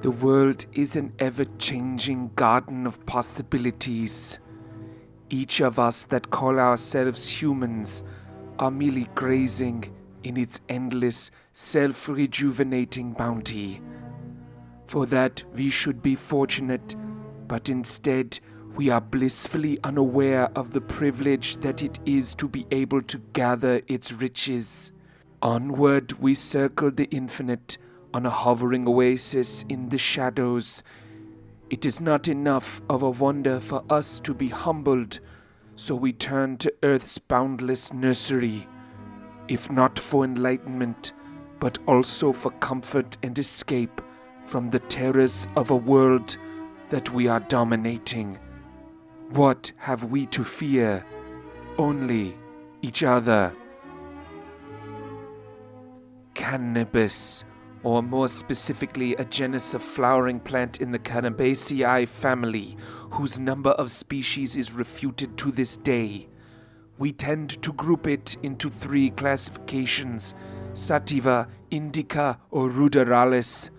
The world is an ever-changing garden of possibilities. Each of us that call ourselves humans are merely grazing in its endless, self-rejuvenating bounty. For that we should be fortunate, but instead we are blissfully unaware of the privilege that it is to be able to gather its riches. Onward we circle the infinite on a hovering oasis in the shadows. It is not enough of a wonder for us to be humbled, so we turn to earth's boundless nursery, if not for enlightenment, but also for comfort and escape from the terrors of a world that we are dominating. What have we to fear? Only each other. Cannabis, or more specifically a genus of flowering plant in the Cannabaceae family, whose number of species is refuted to this day. We tend to group it into three classifications: sativa, indica, or ruderalis,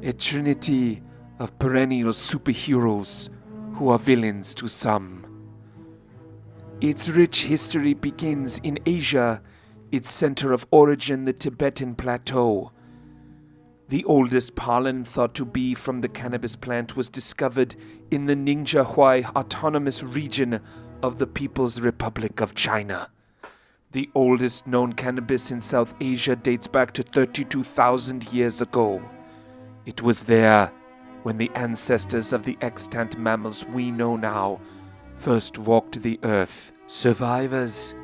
a trinity of perennial superheroes who are villains to some. Its rich history begins in Asia, its center of origin the Tibetan Plateau. The oldest pollen thought to be from the cannabis plant was discovered in the Ningxia Autonomous Region of the People's Republic of China. The oldest known cannabis in South Asia dates back to 32,000 years ago. It was there when the ancestors of the extant mammals we know now first walked the earth. Survivors.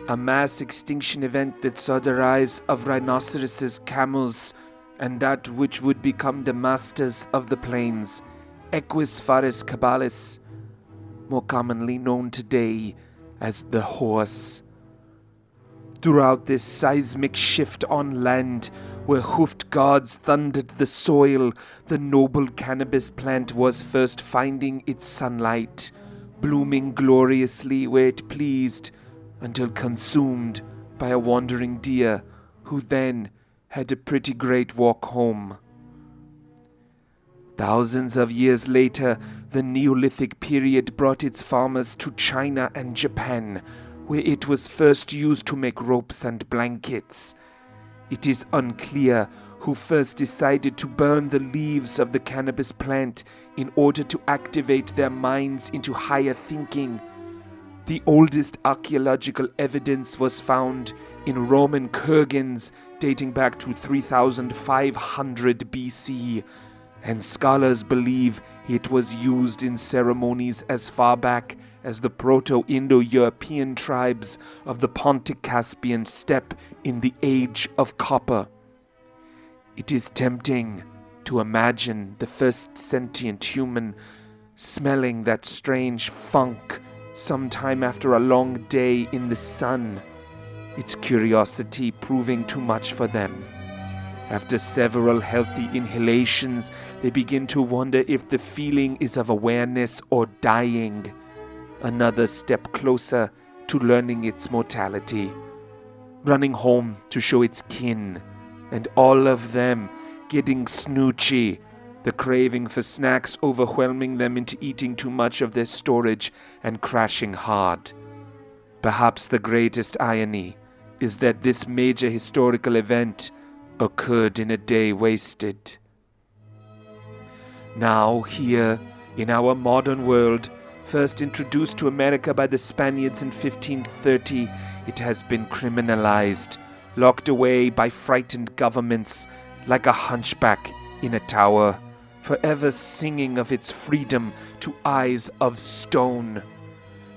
A mass extinction event that saw the rise of rhinoceroses, camels, and that which would become the masters of the plains, Equus fares cabalis, more commonly known today as the horse. Throughout this seismic shift on land, where hoofed gods thundered the soil, the noble cannabis plant was first finding its sunlight, blooming gloriously where it pleased, until consumed by a wandering deer, who then had a pretty great walk home. Thousands of years later, the Neolithic period brought its farmers to China and Japan, where it was first used to make ropes and blankets. It is unclear who first decided to burn the leaves of the cannabis plant in order to activate their minds into higher thinking. The oldest archaeological evidence was found in Roman kurgans dating back to 3500 BC, and scholars believe it was used in ceremonies as far back as the Proto-Indo-European tribes of the Pontic-Caspian steppe in the Age of Copper. It is tempting to imagine the first sentient human smelling that strange funk sometime after a long day in the sun, its curiosity proving too much for them. After several healthy inhalations, they begin to wonder if the feeling is of awareness or dying. Another step closer to learning its mortality. Running home to show its kin, and all of them getting snoochy, the craving for snacks overwhelming them into eating too much of their storage and crashing hard. Perhaps the greatest irony is that this major historical event occurred in a day wasted. Now, here, in our modern world, first introduced to America by the Spaniards in 1530, it has been criminalized, locked away by frightened governments like a hunchback in a tower, forever singing of its freedom to eyes of stone.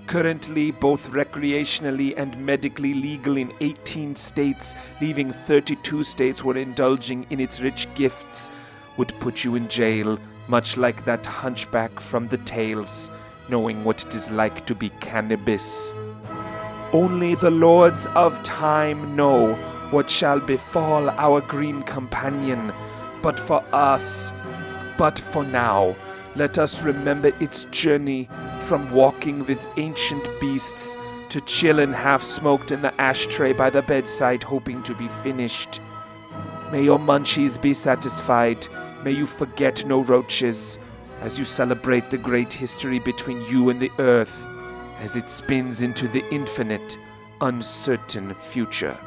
Currently, both recreationally and medically legal in 18 states, leaving 32 states were indulging in its rich gifts, would put you in jail, much like that hunchback from the tales, knowing what it is like to be cannabis. Only the lords of time know what shall befall our green companion, but for now, let us remember its journey from walking with ancient beasts to chillin' half-smoked in the ashtray by the bedside hoping to be finished. May your munchies be satisfied. May you forget no roaches as you celebrate the great history between you and the earth as it spins into the infinite, uncertain future.